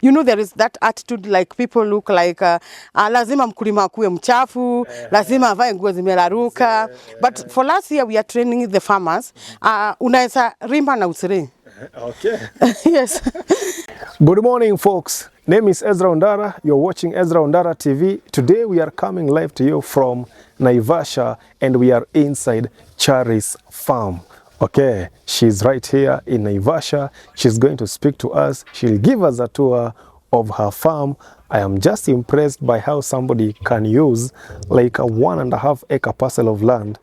you know, there is that attitude like people look like lazima mkulima akuwe mchafu, lazima avae nguo zimeraruka. But for last year we are training the farmers. Unaweza rimba na usiri. Okay. Yes. Good morning, folks. Name is Ezra Ondara. You're watching Ezra Ondara TV. Today we are coming live to you from Naivasha, and we are inside Charis Farm. Okay, she's right here in Naivasha. She's going to speak to us. She'll give us a tour of her farm. I am just impressed by how somebody can use like a 1.5 acre parcel of land,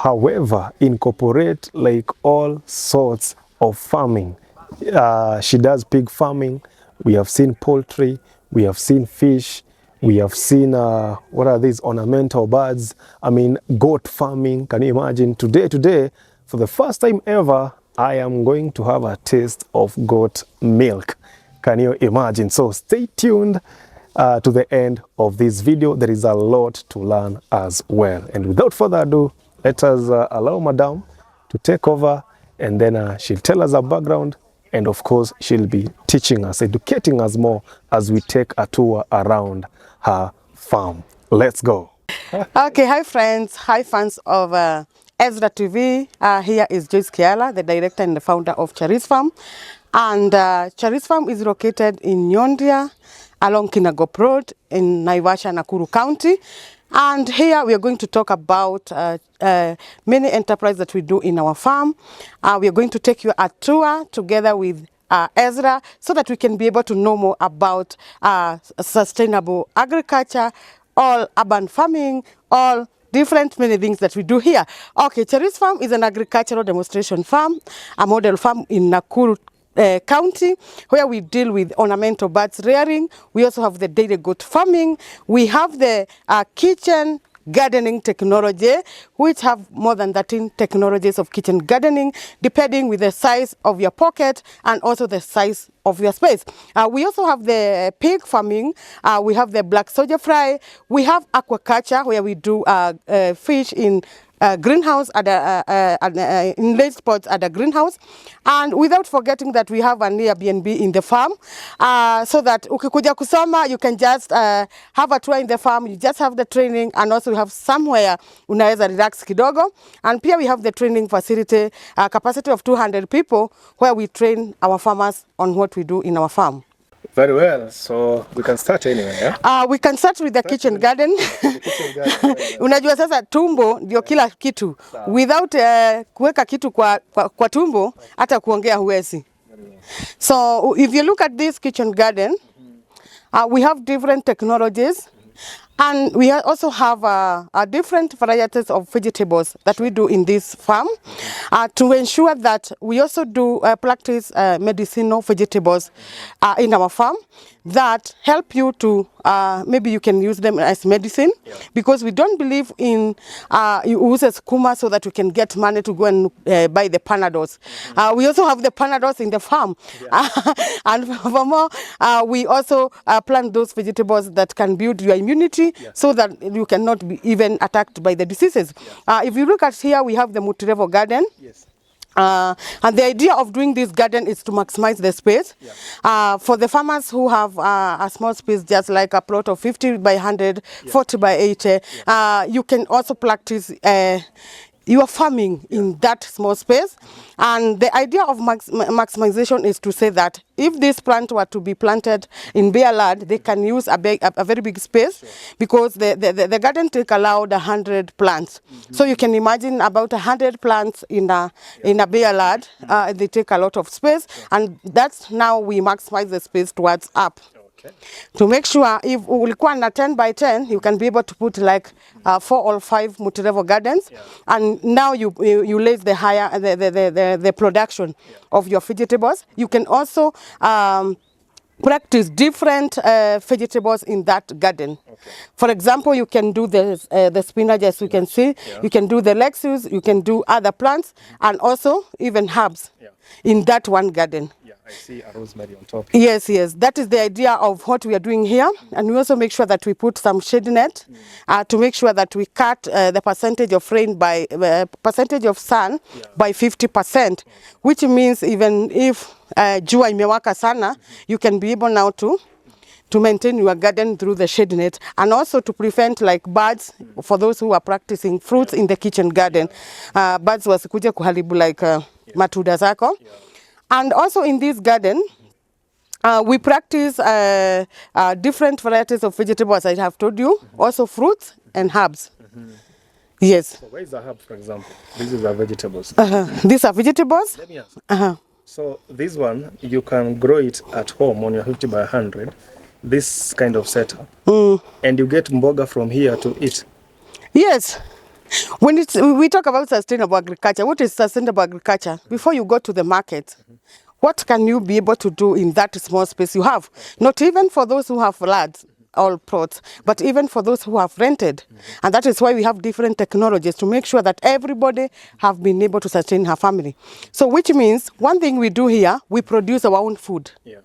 however, incorporate like all sorts of farming. She does pig farming. We have seen poultry. We have seen fish. We have seen, what are these, ornamental birds? I mean, goat farming. Can you imagine? Today, for the first time ever, I am going to have a taste of goat milk. Can you imagine? So stay tuned to the end of this video. There is a lot to learn as well. And without further ado, let us allow Madame to take over, and then she'll tell us her background. And of course, she'll be teaching us, educating us more as we take a tour around her farm. Let's go. Okay, hi friends, hi fans of Ezra TV. Here is Joyce Kihara, the director and the founder of Charis Farm. And Charis Farm is located in Nyondia, along Kinagop Road in Naivasha, Nakuru County. And here we are going to talk about many enterprises that we do in our farm. We are going to take you a tour together with Ezra, so that we can be able to know more about sustainable agriculture, all urban farming, all different many things that we do here. Okay, Charis Farm is an agricultural demonstration farm, a model farm in Nakuru County, where we deal with ornamental birds rearing. We also have the dairy goat farming. We have the kitchen gardening technology, which have more than 13 technologies of kitchen gardening, depending with the size of your pocket and also the size of your space. We also have the pig farming. We have the black soldier fry. We have aquaculture, where we do fish in greenhouse at in late spots at the greenhouse. And without forgetting that we have an Airbnb in the farm, so that ukikuja kusoma, you can just have a tour in the farm. You just have the training, and also we have somewhere unaweza relax kidogo. And pia we have the training facility, capacity of 200 people, where we train our farmers on what we do in our farm. Very well. So we can start anyway, yeah? We can start with the kitchen garden. Unajua sasa tumbo ndio kila kitu. Without kuweka kitu kwa tumbo, hata kuongea huwezi. So if you look at this kitchen garden, we have different technologies. And we also have different varieties of vegetables that we do in this farm, to ensure that we also do practice medicinal vegetables in our farm that help you to, maybe you can use them as medicine, because we don't believe in you use a skuma so that you can get money to go and buy the panados. We also have the panados in the farm. And furthermore, we also plant those vegetables that can build your immunity, so that you cannot be even attacked by the diseases. If you look at here, we have the multi-level garden. Yes. And the idea of doing this garden is to maximize the space. For the farmers who have a small space, just like a plot of 50 by 100, 40 by 80, you can also practice you are farming in that small space. And the idea of maximization is to say that if this plant were to be planted in bare land, they can use a very big space, because the garden take allowed 100 plants. So you can imagine about 100 plants in a bare land. They take a lot of space, and that's now we maximize the space towards up. To make sure if ulikuwa na 10 by 10, you can be able to put like 4 or 5 multi-level gardens, and now you raise the higher the production of your vegetables. You can also practice different vegetables in that garden. For example, you can do the spinach, as you can see. You can do the lettuce. You can do other plants, and also even herbs in that one garden. I see a rosemary on top. Yes, yes. That is the idea of what we are doing here. And we also make sure that we put some shade net to make sure that we cut the percentage of rain by percentage of sun by 50%, which means even if jua imewaka sana, you can be able now to maintain your garden through the shade net, and also to prevent like birds for those who are practicing fruits in the kitchen garden. Birds wasikuje kuharibu like matunda zako. And also in this garden, we practice different varieties of vegetables, I have told you, also fruits and herbs. Yes. So where is the herb, for example? These are vegetables. These are vegetables. Let me ask. So this one, you can grow it at home on your 50 by 100, this kind of setup, and you get mboga from here to eat. Yes. When we talk about sustainable agriculture, what is sustainable agriculture? Before you go to the market, what can you be able to do in that small space you have? Not even for those who have floods or plots, but even for those who have rented. And that is why we have different technologies to make sure that everybody have been able to sustain her family. So which means one thing we do here, we produce our own food. Yeah.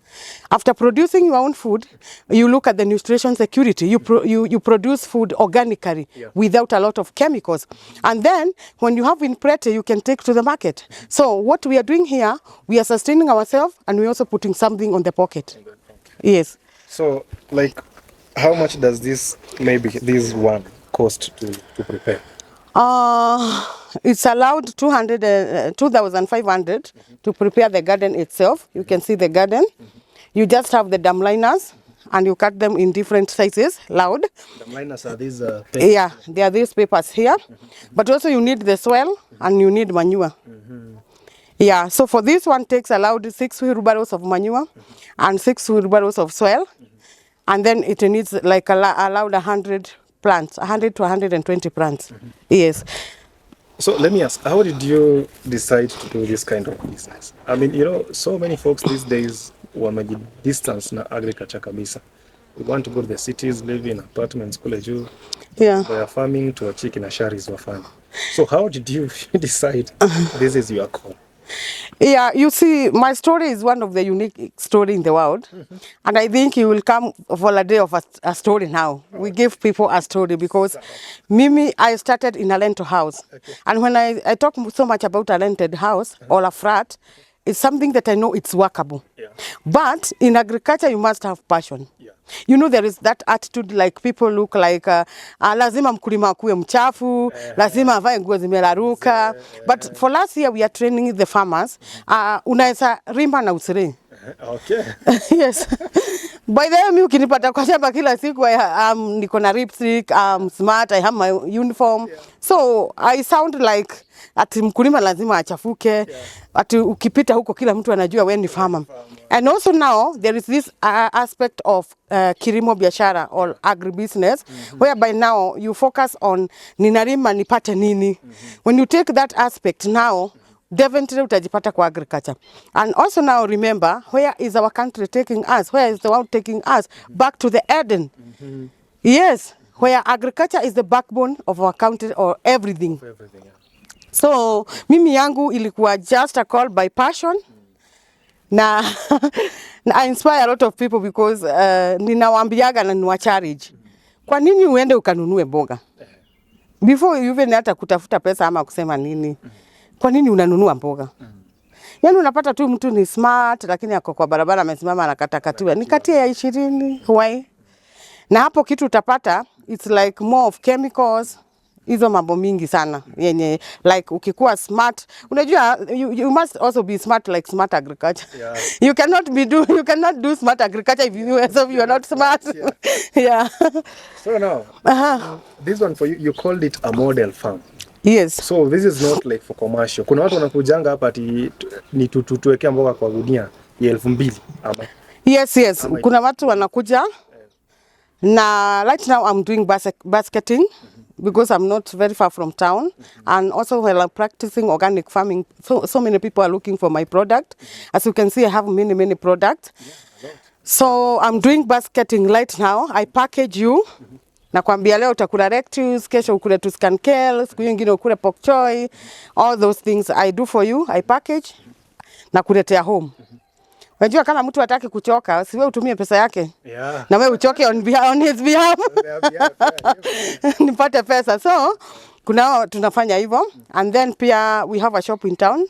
After producing your own food, you look at the nutrition security. You produce food organically without a lot of chemicals. And then when you have in Prete, you can take to the market. So what we are doing here, we are sustaining ourselves and we're also putting something on the pocket. Yes. So like, how much does this one cost to prepare? It's allowed 2,500 to prepare the garden itself. You can see the garden. You just have the dam liners and you cut them in different sizes, loud. Dam liners are these papers? Yeah, there are these papers here. But also you need the soil and you need manure. Yeah, so for this one takes allowed 6 wheelbarrows of manure and 6 wheelbarrows of soil. And then it needs like allowed 100 plants, 100 to 120 plants. Yes. So let me ask, how did you decide to do this kind of business? I mean, you know, so many folks these days wameji distance na agriculture kabisa. We want to go to the cities, live in apartments kule juu. Yeah. They are farming to achiki na Charis wafanya. So how did you decide this is your call? Yeah, you see, my story is one of the unique story in the world. And I think you will come for a day of a story now. We give people a story because Mimi, I started in a rental house. And when I talk so much about a rented house or a flat, it's something that I know it's workable. But in agriculture, you must have passion. You know, there is that attitude like people look like lazima mkulima akuwe mchafu, lazima avae nguo zimeraruka. But for last year we are training the farmers. Unaweza rimba na usiri. Okay. Yes. By the way, mimi ukinipata kwa shamba kila siku niko na lipstick, I'm smart, I have my uniform. So I sound like ati mkulima lazima achafuke. Ati ukipita huko kila mtu anajua wewe ni farmer. And also now there is this aspect of kilimo biashara or agribusiness whereby now you focus on ninalima nipate nini. When you take that aspect now, definitely utajipata kwa agriculture. And also now remember, where is our country taking us? Where is the world taking us? Back to the Eden. Yes, where agriculture is the backbone of our country or everything. So mimi yangu ilikuwa just a call by passion. Na I inspire a lot of people because ninawaambiaga na niwacharge. Kwa nini uende ukanunue mboga? Before you even hata kutafuta pesa ama kusema nini. Kwa nini unanunua mboga? Yaani unapata tu mtu ni smart lakini ako kwa barabara amesimama anakatakatiwa. Nikatie ya 20, why? Na hapo kitu utapata it's like more of chemicals. Hizo mambo mingi sana yenye like ukikuwa smart unajua you must also be smart like smart agriculture. You cannot do smart agriculture if you are not smart. Yeah. So now this one for you called it a model farm. Yes. So this is not like for commercial. Kuna watu wanakujanga hapa ati ni tuwekea mboga kwa gunia ya 2,000 ama. Yes. Kuna watu wanakuja na right now I'm doing basketing. Because I'm not very far from town, and also while I'm practicing organic farming, so many people are looking for my product. As you can see, I have many products. So I'm doing basketing right now. I package you. Nakwambia leo utakula rectus, kesho ukule tuscan kale, siku nyingine ukule pok choy. All those things I do for you. I package na kuletea home. Unajua kama mtu hataki kuchoka, si wewe utumie pesa yake. Yeah. Na wewe uchoke on his behalf. Nipate pesa. So kuna tunafanya hivyo, and then pia we have a shop in town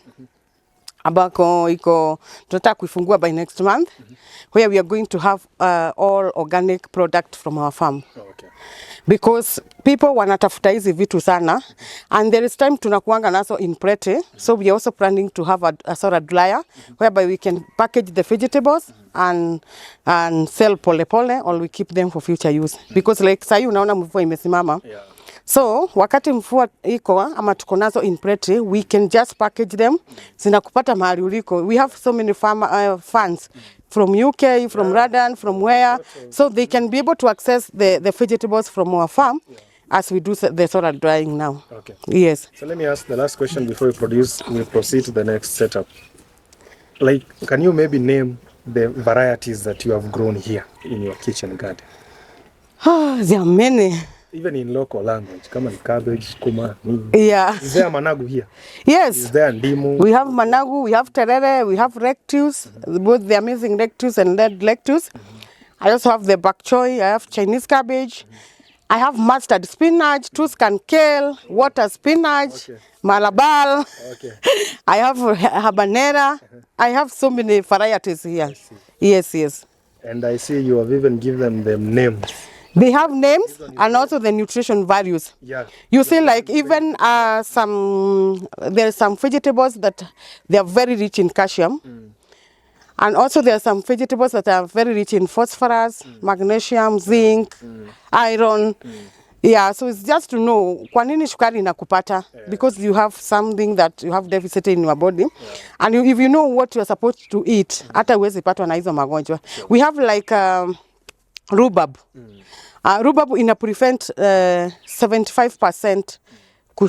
ambako iko tunataka kuifungua by next month, where we are going to have all organic product from our farm. Okay. Because people wanatafuta hizi vitu sana, and there is time tunakuanga naso in Prete, so we are also planning to have a sort of dryer whereby we can package the vegetables and sell pole pole, or we keep them for future use, because like sahi unaona mvua imesimama. Yeah. So wakati mvua iko ama tuko nazo in Prete, we can just package them zinakupata mahali uliko. We have so many funds from UK, from Radan, from where, so they can be able to access the vegetables from our farm as we do the solar drying now. Okay. Yes. So let me ask the last question before we proceed to the next setup. Like, can you maybe name the varieties that you have grown here in your kitchen garden? There are many. Even in local language, kama ni cabbage, kuma, nini. Yeah. Is there managu here? Yes. Is there ndimu? We have managu, we have terere, we have rectus, both the amazing rectus and red rectus. I also have the bok choy, I have Chinese cabbage. I have mustard spinach, Tuscan kale, water spinach, malabal. Okay. I have habanera. I have so many varieties here. Yes, yes. And I see you have even given them names. They have names and also the nutrition values. Yeah. You see, like even there are some vegetables that they are very rich in calcium. And also there are some vegetables that are very rich in phosphorus, magnesium, zinc, iron. Yeah, so it's just to know kwa nini sukari inakupata, because you have something that you have deficit in your body. And if you know what you are supposed to eat, hata huwezi patwa na hizo magonjwa. We have like rhubarb. Rhubarb ina prevent 75%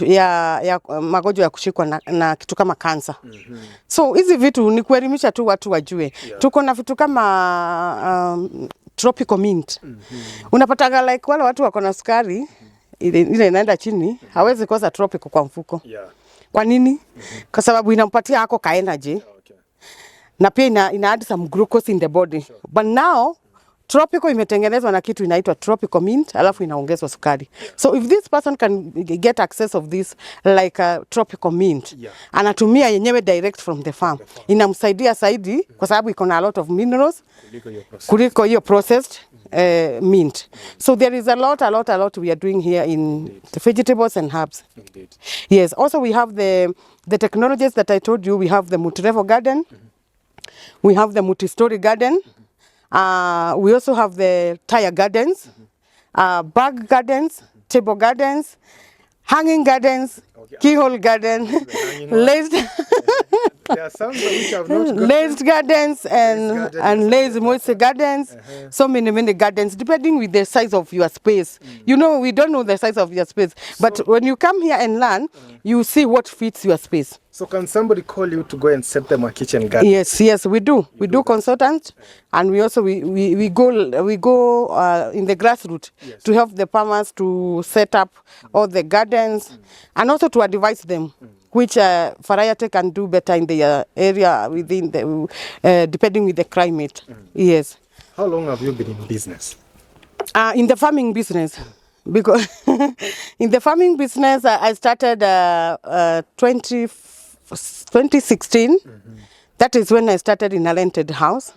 ya magonjwa ya kushikwa na kitu kama cancer. So hizi vitu ni kuelimisha tu watu wajue. Tuko na vitu kama tropical mint. Unapataga like wale watu wako na sukari ile inaenda chini, hawezi kosa tropical kwa mfuko. Kwa nini? Kwa sababu inampatia hako ka energy. Na pia ina add some glucose in the body. But now tropical imetengenezwa na kitu inaitwa tropical mint, alafu inaongezwa sukari. So if this person can get access of this like tropical mint, anatumia yenyewe direct from the farm, inamsaidia zaidi kwa sababu iko na a lot of minerals kuliko hiyo processed mint. So there is a lot we are doing here in the vegetables and herbs. Indeed. Yes, also we have the technologies that I told you. We have the multi-level garden. We have the multi-story garden. We also have the tire gardens, bag gardens, table gardens, hanging gardens, keyhole garden, There are some which have not raised gardens and raised moist gardens. So many gardens, depending with the size of your space. You know, we don't know the size of your space, but when you come here and learn, you see what fits your space. So can somebody call you to go and set them a kitchen garden? Yes, we do. We do consultants, and we also we go in the grassroots to help the farmers to set up all the gardens, and also to advise them which variety can do better in the area within the depending with the climate. Yes. How long have you been in business? In the farming business. Because in the farming business, I started 2016. That is when I started in a rented house.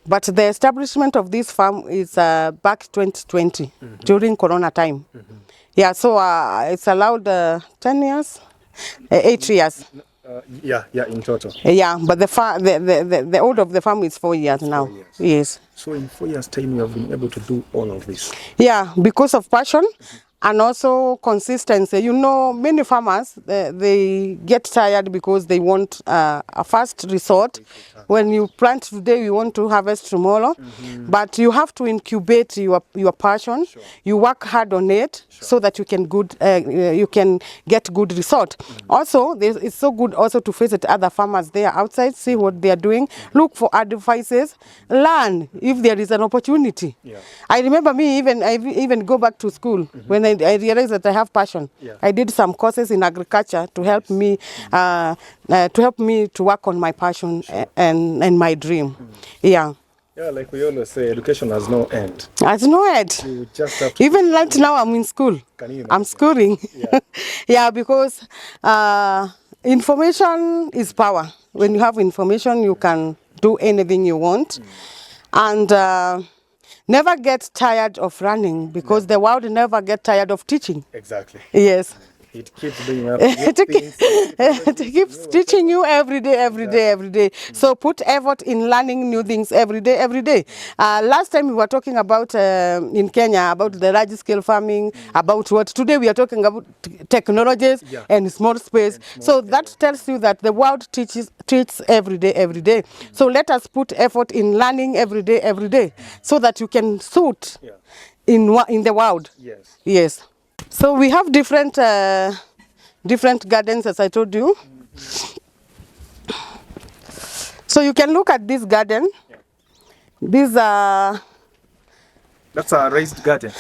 But the establishment of this farm is back 2020, during Corona time. Yeah, so it's allowed 10 years, 8 years. In total. Yeah, but the old of the farm is 4 years now. 4 years. Yes. So in 4 years' time, you have been able to do all of this? Yeah, because of passion and also consistency. You know, many farmers, they get tired because they want a fast result. When you plant today, you want to harvest tomorrow. But you have to incubate your passion. You work hard on it so that you can get good result. Also, it's so good also to visit other farmers there outside, see what they are doing, look for advices, learn if there is an opportunity. I remember I even go back to school when I realized that I have passion. Yeah. I did some courses in agriculture to help me to work on my passion and my dream. Yeah. Yeah, like we always say, education has no end. As no end. You just have to Even right now I'm in school. Can you I'm imagine? schooling. Yeah. Yeah, because information is power. When you have information, you can do anything you want. And never get tired of running, because the world never get tired of teaching. Exactly. Yes. It keeps bringing up new things. It keeps teaching you every day, every day. So put effort in learning new things every day. Last time we were talking about in Kenya about the large scale farming, about what today we are talking about technologies and small space. That tells you that the world teaches every day. So let us put effort in learning every day, so that you can suit in the world. Yes. Yes. So we have different gardens, as I told you. So you can look at this garden. These are... That's a raised garden.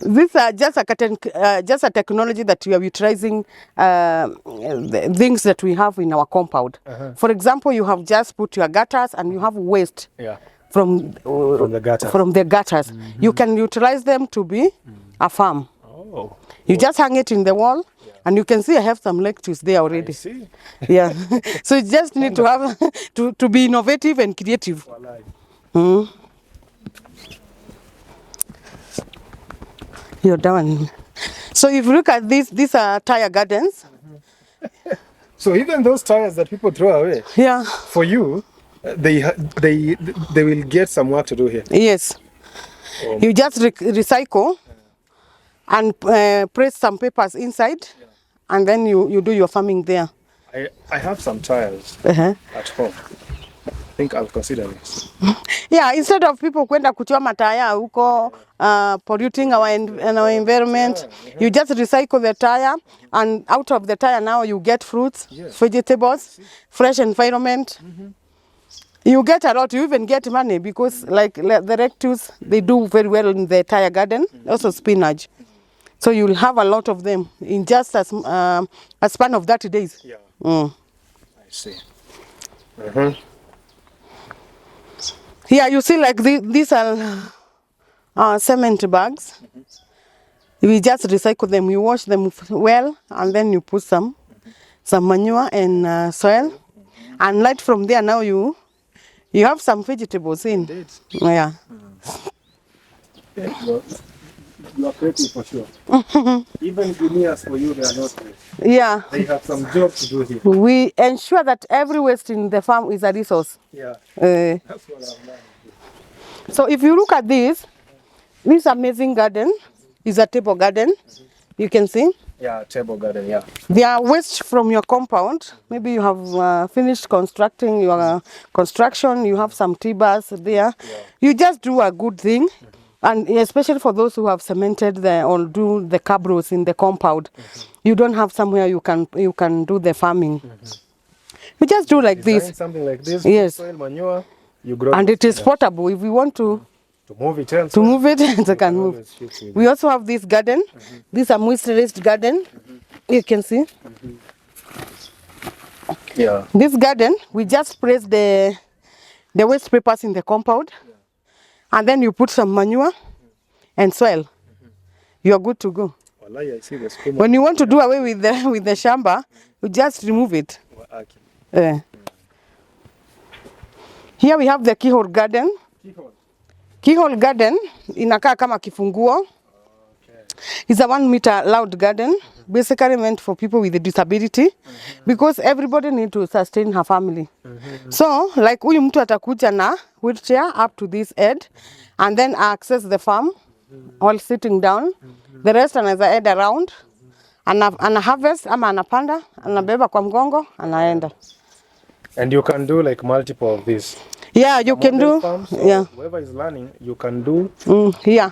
These are just a technology that we are utilizing the things that we have in our compound. For example, you have just put your gutters and you have waste from the gutters. You can utilize them to be a farm. Oh. You just hang it in the wall, and you can see I have some lettuce there already. I see. Yeah. So you just need to have to be innovative and creative. You're done. So if you look at these are tire gardens. So even those tires that people throw away, for you, they will get some work to do here. Yes. You just recycle and press some papers inside, and then you do your farming there. I have some tires at home. I think I'll consider it. Yeah, instead of people kwenda kuchoma taya huko polluting our environment, you just recycle the tire, and out of the tire now you get fruits, vegetables, fresh environment. You get a lot. You even get money, because like the rectus, they do very well in the tire garden. Also spinach. So you'll have a lot of them in just a span of 30 days. Yeah. I see. Here you see, like these are cement bags. We just recycle them. You wash them well, and then you put some manure and soil, and right from there now you have some vegetables in. Indeed. Yeah. You are creative for sure. Even engineers for you, they are not great. Yeah. They have some job to do here. We ensure that every waste in the farm is a resource. Yeah. That's what I've learned. So if you look at this amazing garden is a table garden. You can see. Yeah, table garden, yeah. They are waste from your compound. Maybe you have finished constructing your construction, you have some timbers there. You just do a good thing. And especially for those who have cemented or do the cabros in the compound, you don't have somewhere you can do the farming. You just do like this. Something like this. Yes. Soil manure. You grow. And it is portable. If we want to move it, it can move. We also have this garden. This is a moist-raised garden. You can see. Yeah. This garden, we just place the waste papers in the compound, and then you put some manure and soil. You are good to go. I see the when you want to do away with the shamba, you just remove it. Here we have the keyhole garden. Keyhole garden inakaa kama kifunguo. It's a 1 meter loud garden, basically meant for people with a disability, because everybody need to sustain her family. So, like huyu mtu atakuja na wheelchair up to this end, and then access the farm while sitting down. The rest anaweza head around, ana harvest ama anapanda, anabeba kwa mgongo, anaenda. And you can do like multiple of these. Yeah, you can do. Farm, so whoever is learning, you can do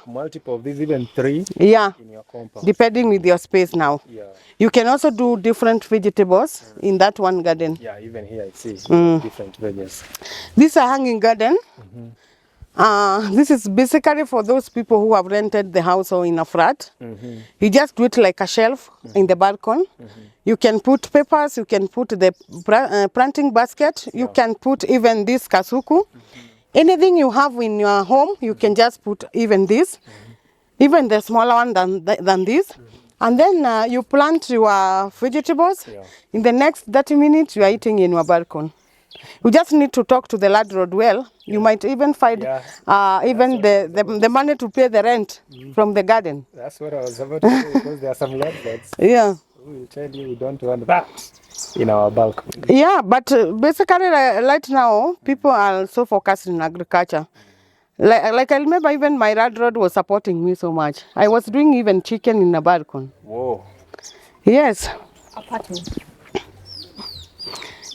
multiple of these, even 3 in your compound. Depending with your space now. Yeah. You can also do different vegetables in that one garden. Yeah, even here I see different veggies. This is a hanging garden. This is basically for those people who have rented the house or in a flat. You just do it like a shelf in the balcony. You can put papers, you can put the planting basket, you can put even this kasuku. Anything you have in your home, you can just put even this, even the smaller one than this. And then you plant your vegetables. In the next 30 minutes, you are eating in your balcony. You just need to talk to the landlord well. You might even find even the money to pay the rent from the garden. That's what I was about to say, because there are some landlords who will tell you we don't want that in our balcony. Yeah, but basically right now, people are so focused in agriculture. Like I remember even my landlord was supporting me so much. I was doing even chicken in the balcony. Whoa. Yes.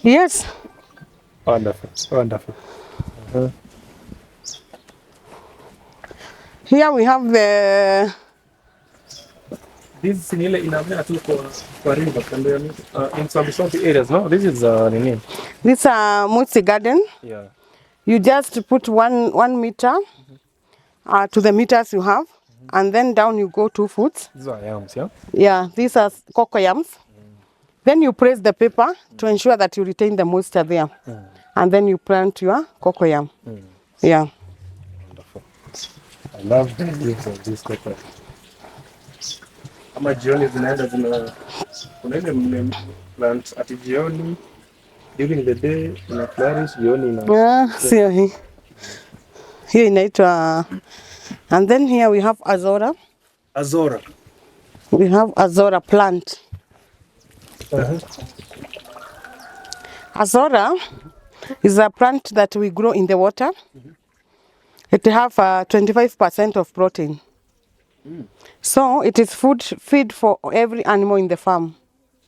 Yes. Wonderful, wonderful. Here we have the... This is in some swampy areas, no? This is nini? This is a multi garden. Yeah. You just put one meter to the meters you have, and then down you go 2 foot. These are yams, yeah? Yeah, these are cocoa yams. Then you press the paper to ensure that you retain the moisture there. And then you plant your cocoa yam. Yeah. Wonderful. I love the leaves of this cocoa. Ama jioni zinaenda kuna ile plant ati jioni, during the day ina flourish, jioni ina... Sio hii. Hii inaitwa... And then here we have azora. Azora. We have azora plant. Azora is a plant that we grow in the water. It have 25% of protein. So it is feed for every animal in the farm.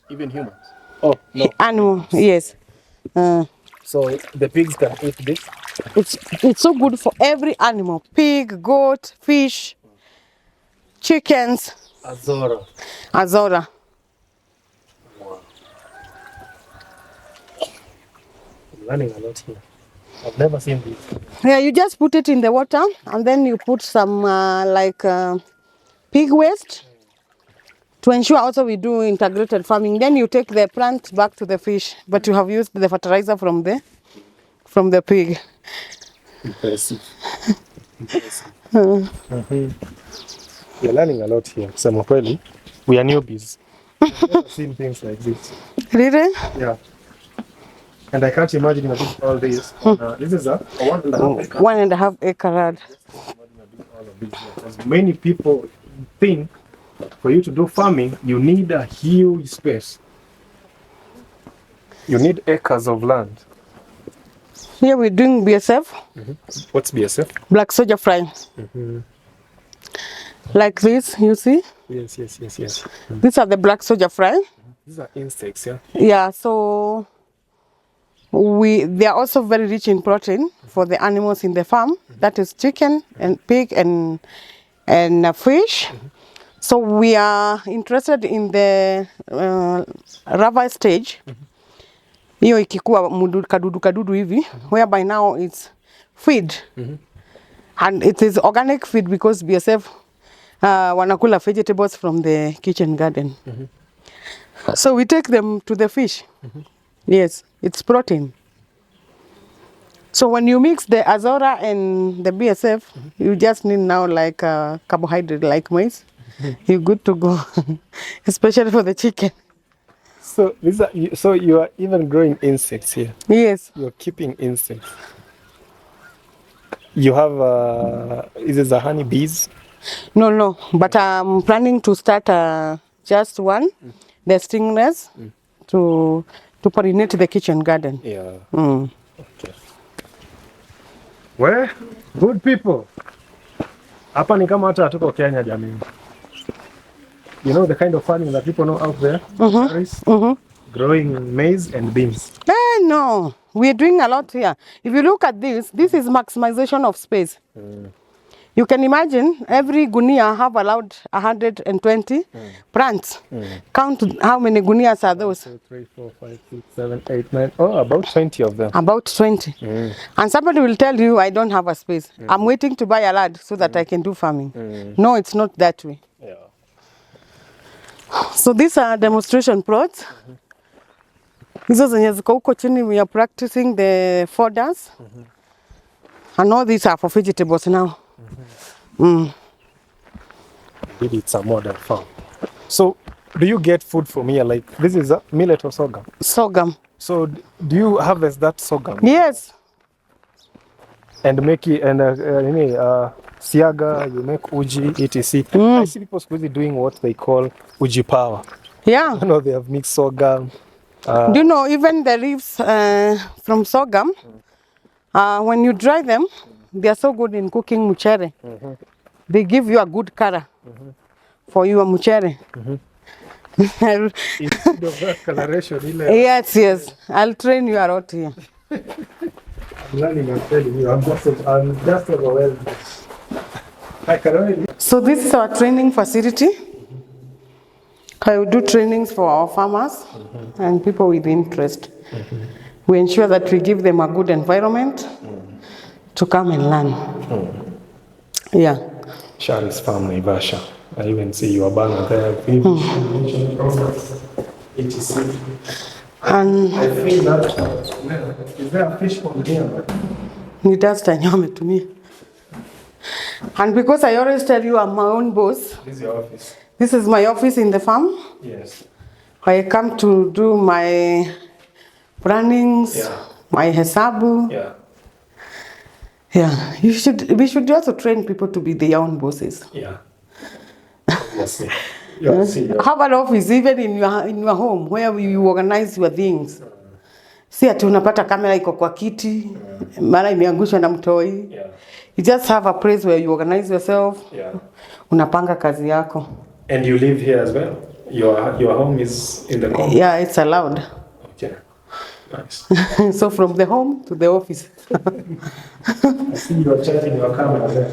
Even humans? Oh, no. Animal, yes. So the pigs can eat this? It's so good for every animal. Pig, goat, fish, chickens. Azora. Azora. Wow. I'm learning a lot here. I've never seen this. Yeah, you just put it in the water and then you put some pig waste to ensure also we do integrated farming. Then you take the plant back to the fish, but you have used the fertilizer from the pig. Impressive. Impressive. We're learning a lot here. Kusema kweli, we are newbies. I've never seen things like this. Really? Yeah. And I can't imagine I did all this. This is a 1.5 acre. 1.5 acre land. Because many people think for you to do farming, you need a huge space. You need acres of land. Here we're doing BSF. What's BSF? Black soldier fly. Like this, you see? Yes. These are the black soldier fly. These are insects, yeah? Yeah, so they are also very rich in protein for the animals in the farm. That is chicken and pig and fish. So we are interested in the larva stage. Hiyo ikikuwa kadudu hivi, whereby now it's feed. And it is organic feed because BSF wanakula vegetables from the kitchen garden. So we take them to the fish. Yes, it's protein. So when you mix the azora and the BSF, you just need now like carbohydrate like maize. You're good to go, especially for the chicken. So you are even growing insects here. Yes. You're keeping insects. You have is it the honey bees? No, but I'm planning to start just one, the stingless, to pollinate the kitchen garden. Yeah. Okay. Well, good people. Hapa ni kama hata hatuko Kenya jamii. You know the kind of farming that people know out there? Charis? Growing maize and beans. No, we're doing a lot here. If you look at this is maximization of space. You can imagine every gunia have allowed 120 plants. Count how many gunias are those? 1, 2, 3, 4, 5, 6, 7, 8, 9. Oh, about 20 of them. About 20. And somebody will tell you, I don't have a space. I'm waiting to buy a land so that I can do farming. No, it's not that way. Yeah. So these are demonstration plots. Hizo zenye ziko huko chini, we are practicing the fodders. And all these are for vegetables now. Maybe it's a modern farm. So, do you get food from here? Like, this is a millet or sorghum? Sorghum. So, do you harvest that sorghum? Yes. And make it, and siaga, you make uji, etc. I see people supposedly doing what they call uji power. Yeah. You know, they have mixed sorghum. Do you know, even the leaves from sorghum, when you dry them, they are so good in cooking muchere. They give you a good color for your muchere. Instead of that coloration, Yes, yes. I'll train you a lot here. I'm learning and telling you. I'm just overwhelmed. I can only... So this is our training facility. I will do trainings for our farmers and people with interest. We ensure that we give them a good environment to come and learn. Yeah. Charis Farm, Naivasha. I even see your banner there. And I feel that. Is there a fish pond here? And because I always tell you I'm my own boss. This is your office. This is my office in the farm. Yes. I come to do my plannings, my hesabu. Yeah. Yeah. We should also train people to be their own bosses. Yeah. Obviously. Have an office even in your home where you organize your things. Si ati unapata kamera iko kwa kiti, mara imeangushwa na mtoi. Yeah. You just have a place where you organize yourself. Yeah. Unapanga kazi yako. And you live here as well? Your home is in the home? Yeah, it's allowed. Okay. Nice. So from the home to the office. I see you are charging your camera there.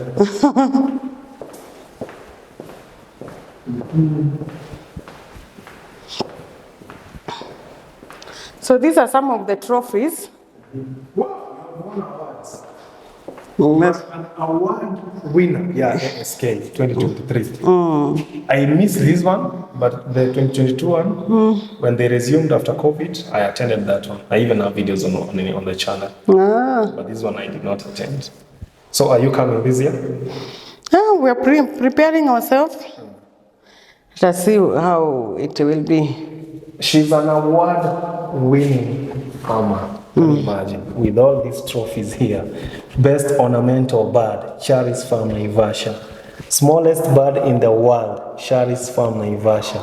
So these are some of the trophies. An award winner, SK 2023. I missed this one, but the 2022 one, when they resumed after COVID, I attended that one. I even have videos on the channel. But this one I did not attend. So are you coming this year? Yeah, we are preparing ourselves. Let's see how it will be. She's an award-winning farmer. Can you imagine? With all these trophies here. Best ornamental bird, Charis Farm, Naivasha. Smallest bird in the world, Charis Farm, Naivasha.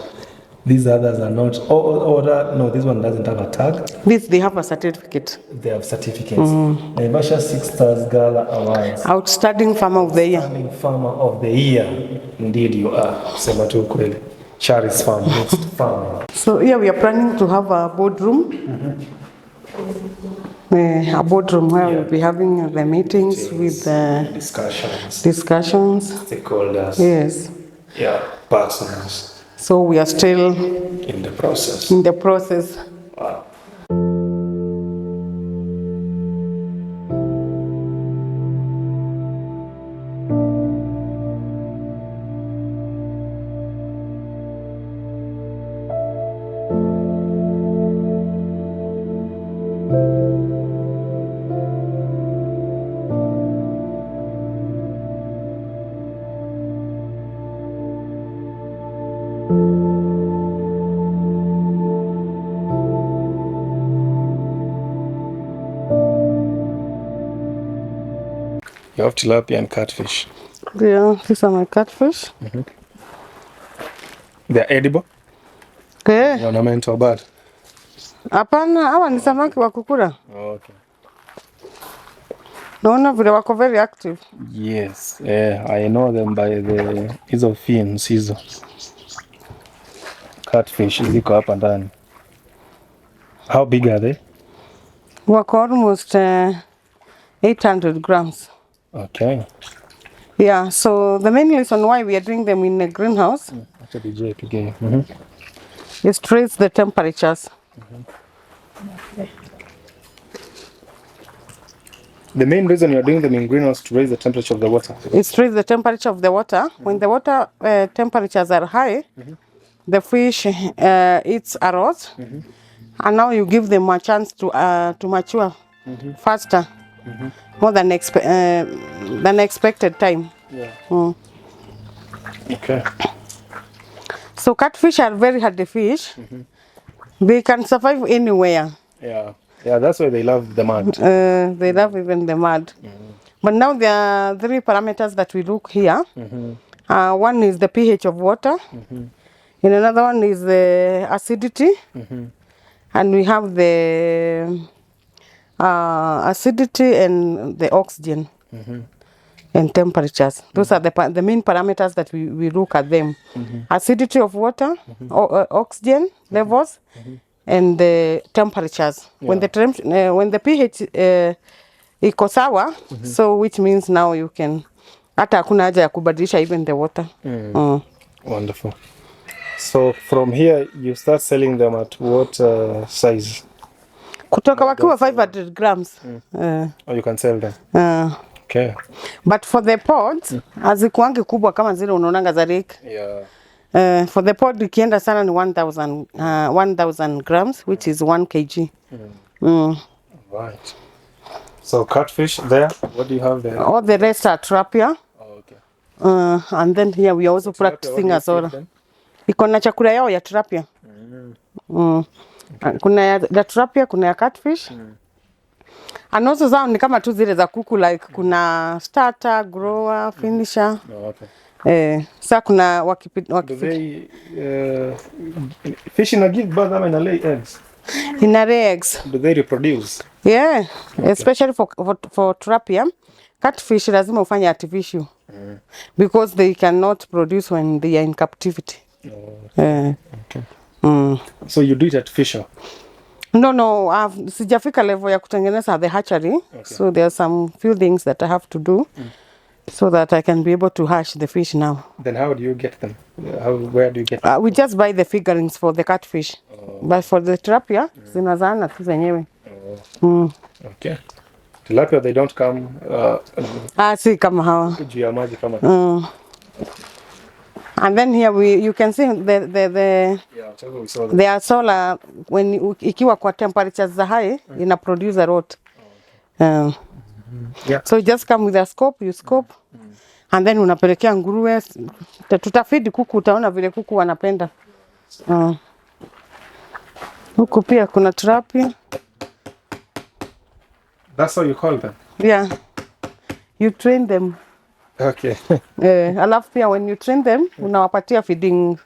These others are not. No, this one doesn't have a tag. They have a certificate. They have certificates. Naivasha 6 Stars Gala Awards. Outstanding Farmer of the Year. Outstanding Farmer of the Year. Indeed you are. Sema tu kweli. Charis Farm, next farm. So here we are planning to have a boardroom. A boardroom where we'll be having the meetings with discussions. Stakeholders. Yes. Yeah, partners. So we are still in the process. Wow. You have tilapia and catfish. Yeah, these are my catfish. They're edible? Okay. Ornamental bird? Hapana, hawa ni samaki wa kukula. Okay. Naona vile wako very active. Yes, I know them by the hizo fins hizo. Catfish ziko hapa ndani. How big are they? Wako almost 800 grams. Okay. Yeah, so the main reason why we are doing them in a greenhouse is to raise the temperatures. The main reason you're doing them in greenhouse to raise the temperature of the water. It's to raise the temperature of the water. When the water temperatures are high, the fish eats a lot, and now you give them a chance to mature faster, more than expected time. Yeah. Mm. Okay. So catfish are very hardy fish. They can survive anywhere. Yeah. Yeah, that's why they love the mud. They love even the mud. But now there are 3 parameters that we look here. One is the pH of water. And another one is the acidity. And we have the acidity and the oxygen and temperatures. Those are the main parameters that we look at them. Acidity of water, oxygen levels, and the temperatures. When the pH iko sawa, so which means now you can, hata hakuna haja ya kubadilisha even the water. Wonderful. So from here you start selling them at what size? Kutoka wakiwa 500 grams. Or you can sell them. Okay. But for the pods, hazikuangi kubwa kama zile unaonanga za lake. Yeah. For the pod ikienda sana ni 1000 grams, which is 1 kg. Right. So catfish there, what do you have there? All the rest are tilapia. Oh, okay. And then here we are also practicing azola. Iko na chakula yao ya tilapia. Kuna ya tilapia, kuna ya catfish. And also zao ni kama tu zile za kuku, like kuna starter, grower, finisher. Oh, okay. Sasa kuna Do they fish in a give birth and a lay eggs? In a lay eggs. Do they reproduce? Yeah, okay. Especially for tilapia, catfish lazima ufanye artificial. Because they cannot produce when they are in captivity. Okay. So you do it at Fisher? No, sijafika level ya kutengeneza the hatchery. Okay. So there are some few things that I have to do so that I can be able to hatch the fish now. Then how do you get them? Where do you get them? We just buy the figurines for the catfish. But for the tilapia, zinazaana tu zenyewe. Okay. Tilapia, they don't come si kama hawa. Juu ya maji kama. And then here you can see the azola when ikiwa kwa temperatures za high ina produce a lot. Yeah. So you just come with a scope, you scope, and then unapelekea nguruwe. Tutafeed kuku, utaona vile kuku wanapenda. Huku pia kuna tilapia. That's how you call them? Yeah. You train them. Okay. Alafu pia when you train them, unawapatia feeding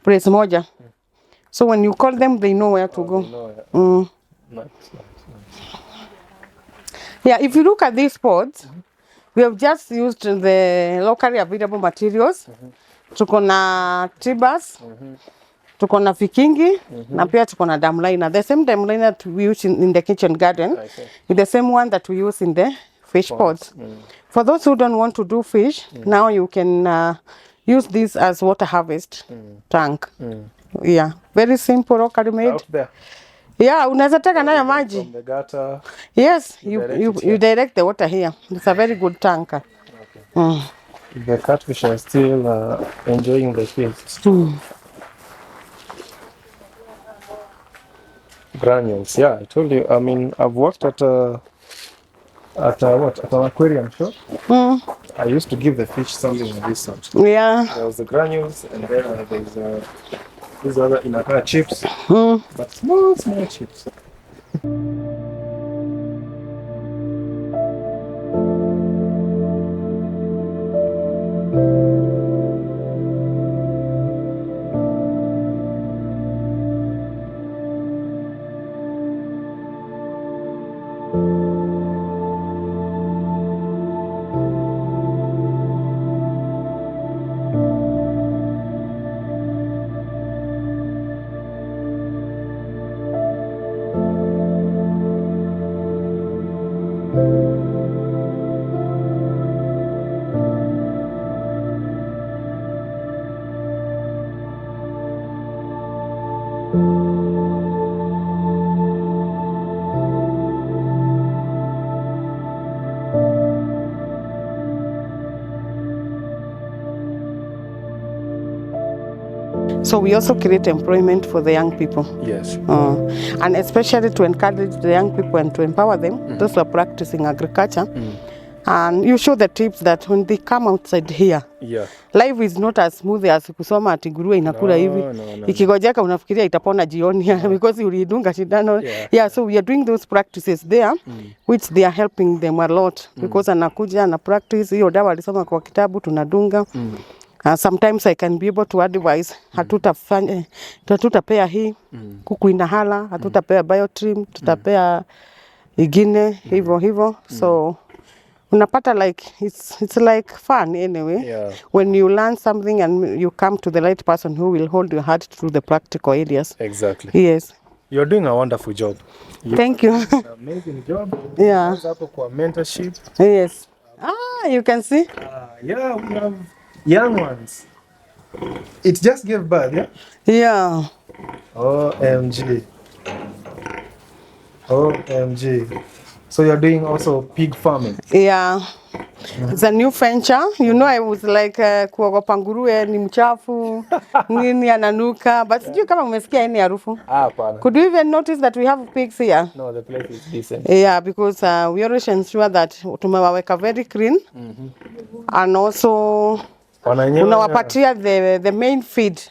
place moja. So when you call them, they know where to go. Nice. Yeah, if you look at these pods, we have just used the locally available materials. Tuko na tibas, tuko na vikingi, na pia tuko na dam liner. The same dam liner that we use in the kitchen garden is the same one that we use in the fish pods. For those who don't want to do fish, now you can use this as water harvest tank. Yeah, very simple, locally made. Out there. Yeah, unaweza taka nayo maji. From the gutter. Yes, you direct the water here. It's a very good tanker. Okay. The catfish are still enjoying the fish. Granules. Yeah, I told you. I mean, I've worked at an aquarium shop. I used to give the fish something of this sort. Yeah. There was the granules, and then there's these other inaka chips, but small chips. So we also create employment for the young people. Yes. And especially to encourage the young people and to empower them, those who are practicing agriculture. And you show the tips that when they come outside here, life is not as smooth as kusoma ati nguruwe inakula hivi. Ikigojeka unafikiria itapona jioni because ulidunga shindano. So we are doing those practices there, which they are helping them a lot because anakuja na practice hiyo dawa alisoma kwa kitabu tunadunga. Sometimes I can be able to advise hatutapea hii kuku inahala, hatutapea biotrim, tutapea igine hivyo. So unapata like it's like fun anyway. When you learn something and you come to the right person who will hold your hand through the practical areas. Exactly. Yes. You're doing a wonderful job. Thank you. An amazing job. Hapo kwa mentorship. Yes. You can see. We have young ones. It just gave birth, Yeah. OMG. So you're doing also pig farming? Yeah. It's a new venture. You know, I was like kuogopa nguruwe ni mchafu, nini ananuka, but sijui kama umesikia any harufu. Hapana. Could you even notice that we have pigs here? No, the place is decent. Yeah, because we always ensure that tumewaweka very clean. And also unawapatia the main feed.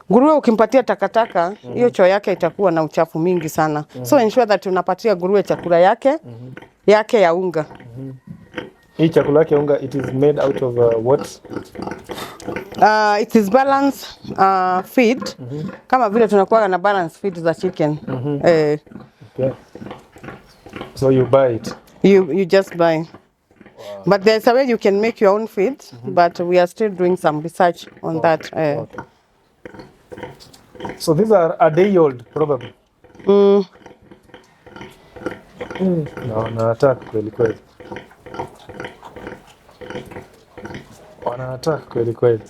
Nguruwe ukimpatia takataka, hiyo choo yake itakuwa na uchafu mingi sana. So ensure that unapatia nguruwe chakula yake ya unga. Hii chakula yake unga, it is made out of what? It is balanced feed. Kama vile tunakuwa na balanced feed za chicken. Okay. So you buy it? You just buy. Wow. But there's a way you can make your own feed, but we are still doing some research on that. Okay. So these are a day old, probably? Wanaattack kweli kweli. Wanaattack kweli kweli.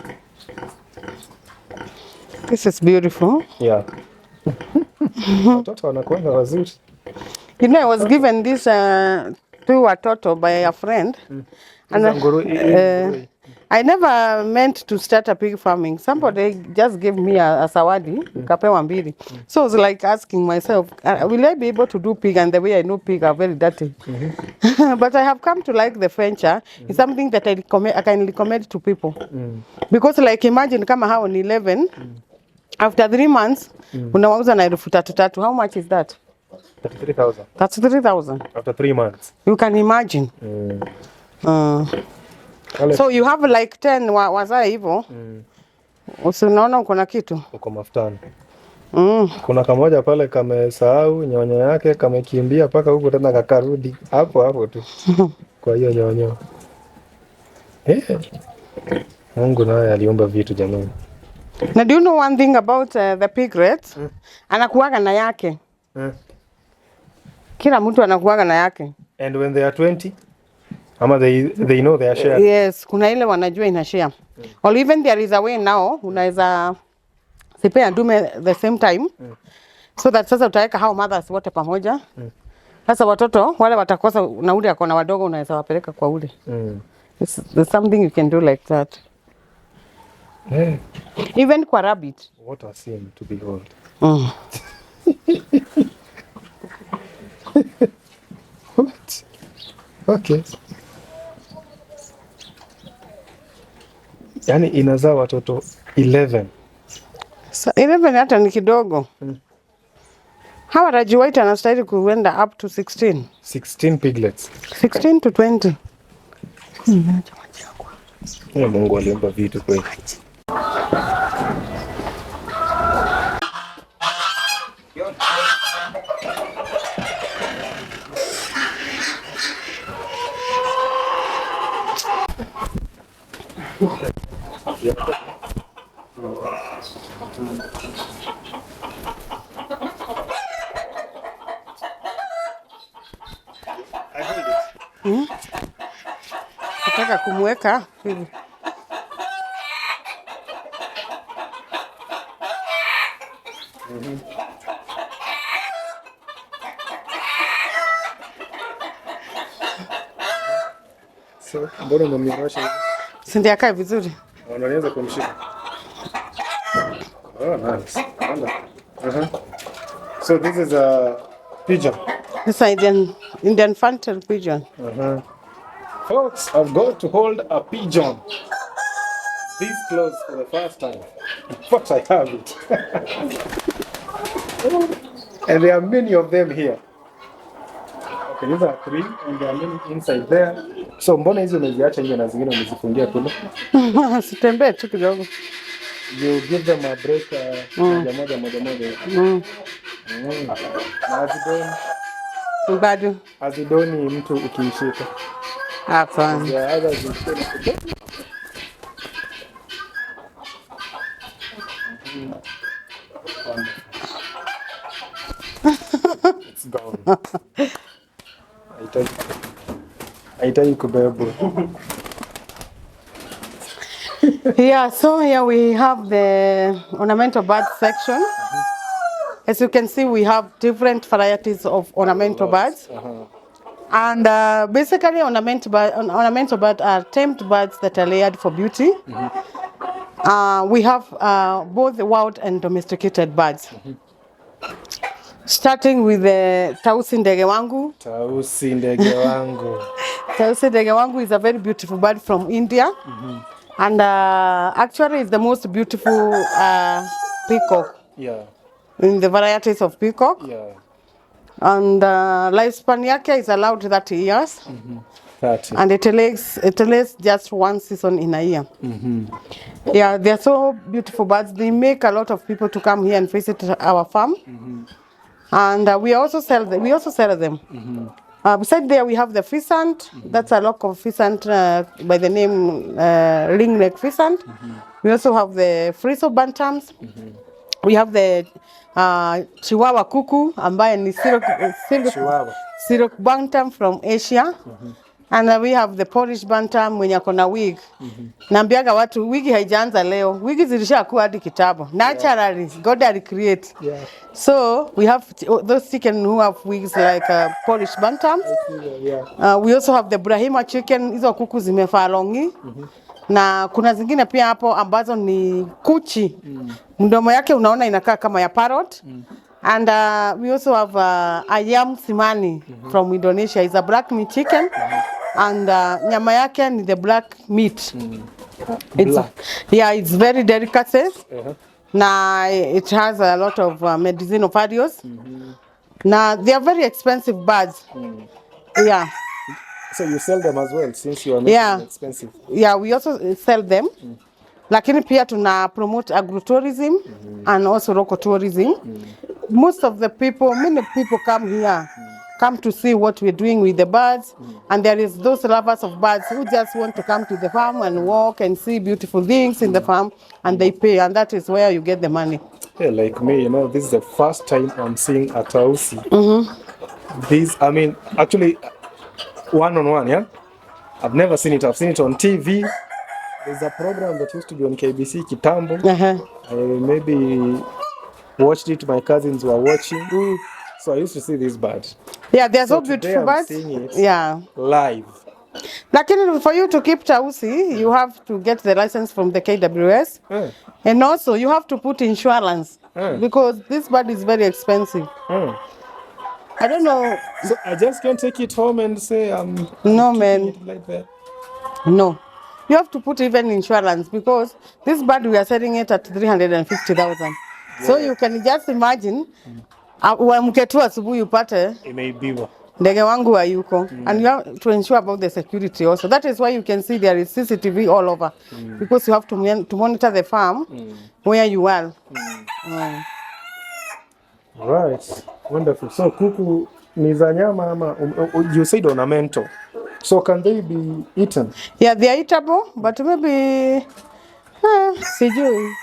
This is beautiful. Yeah. Watoto wanakuanga wazuri. You know, I was given this to watoto by a friend. And I never meant to start a pig farming. Somebody just gave me a sawadi, kapewa mbili. So I was like asking myself, will I be able to do pig? And the way I know pig are very dirty. But I have come to like the venture. It's something that I can recommend to people. Because like imagine kama hao ni 11, after 3 months, unawauza na 3,300. How much is that? 33,000. That's 3,000. After 3 months. You can imagine. So you have like 10 wazaa hivyo. Unaona uko na kitu? Uko mafutani. Kuna kamoja pale kamesahau nyonyo yake, kamekimbia paka huko tena kakarudi. Hapo tu. Kwa hiyo nyonyo. Mungu naye aliumba vitu jamani. Now do you know one thing about the piglet? Anakuwaga na yake. Kila mtu anakuwaga na yake. And when they are 20? Ama they know they are shared? Yes, kuna ile wanajua ina share. Or even there is a way now, unaweza sipea dume the same time. So that sasa utaweka hao mothers wote pamoja. Sasa watoto wale watakosa na ule akona wadogo unaweza wapeleka kwa ule. There's something you can do like that. Even kwa rabbit. What a scene to behold. What? Okay. Yani inazaa watoto 11. So 11 hata ni kidogo. Hawa graduate anastahili kuenda up to 16. 16 piglets. 16 to 20. Mungu aliumba vitu kweli. Nataka kumweka hivi. So, mbona unamnyorosha hivi? Si ndio akae vizuri? Unaweza kumshika. Oh, nice. So this is a pigeon. This is Indian fantail pigeon. Folks, I've got to hold a pigeon this close for the first time. But I have it. And there are many of them here. Okay, these are 3 and there are many inside there. So mbona hizo umeziacha nje na zingine umezifungia kule? Sitembee tu kidogo. You give them a break moja. Na bado azidoni mtu ukiishika. Hapana. It's gone. Haitaki kubebwa. Yeah, so here we have the ornamental bird section. As you can see, we have different varieties of ornamental birds. And basically, ornamental birds are tamed birds that are layered for beauty. We have both wild and domesticated birds. Starting with the Tausi ndege wangu. Tausi ndege wangu. Tausi ndege wangu is a very beautiful bird from India. And actually it's the most beautiful peacock. Yeah. In the varieties of peacock. Yeah. And lifespan yake is allowed 30 years. 30. And it lays just 1 season in a year. Yeah, they are so beautiful birds. They make a lot of people to come here and visit our farm. And we also sell them. Beside there we have the pheasant. That's a local pheasant by the name ringneck pheasant. We also have the friso bantams. We have the Chihuahua kuku ambaye ni Syrock bantam from Asia. And we have the Polish bantam mwenye akona wig. Naambiaga watu wigi haijaanza leo. Wigi zilishakuwa hadi kitabu. Naturally, God had create. Yeah. So we have those chicken who have wigs like Polish bantams. Yeah. We also have the Brahima chicken. Hizo kuku zimefaa longi. Na kuna zingine pia hapo ambazo ni kuchi. Mdomo yake unaona inakaa kama ya parrot. And we also have ayam simani from Indonesia. It's a black meat chicken. And nyama yake ni the black meat. It's very delicacy. Na it has a lot of medicinal values. Now they are very expensive birds. Yeah. So you sell them as well since you are making them expensive. Yeah, we also sell them. Lakini pia tuna promote agritourism and also local tourism. Most of the people, many people come here, come to see what we're doing with the birds. And there is those lovers of birds who just want to come to the farm and walk and see beautiful things in the farm, and they pay, and that is where you get the money. Yeah, like me, this is the first time I'm seeing a tausi. This, I mean, actually, one-on-one, yeah? I've never seen it. I've seen it on TV. There's a program that used to be on KBC, Kitambo. I maybe watched it, my cousins were watching. So I used to see this bird. Yeah, they're so beautiful birds. Seeing it live. Lakini for you to keep tausi, you have to get the license from the KWS. And also you have to put insurance because this bird is very expensive. I don't know. So I just can't take it home and say I'm no, man. It like that. No. You have to put even insurance because this bird we are selling it at 350,000. So you can just imagine uamke tu asubuhi upate imeibiwa. Ndege wangu hayuko. And you have to ensure about the security also. That is why you can see there is CCTV all over because you have to monitor the farm where you are. Right. Wonderful. So kuku ni za nyama ama you said ornamental. So can they be eaten? Yeah, they are eatable, but maybe sijui.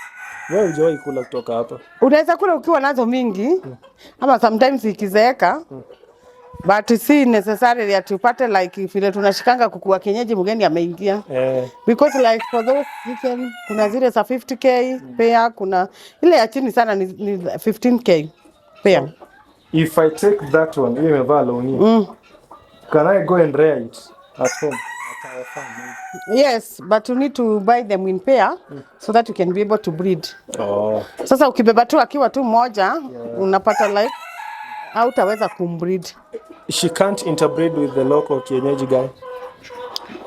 Wewe hujawahi kula kutoka hapa? Unaweza kula ukiwa nazo mingi ama sometimes ikizeeka. But si necessarily that upate like vile tunashikanga kuku wa kienyeji mgeni ameingia. Because like for those chicken kuna zile za 50k pair, kuna ile ya chini sana ni 15k pair. So, if I take that one, ile imevaa longi. Can I go and rear it at home? at our farm, Yes, but you need to buy them in pair so that you can be able to breed. Oh. Sasa ukibeba tu akiwa tu moja, unapata like hautaweza kumbreed. She can't interbreed with the local kienyeji guy.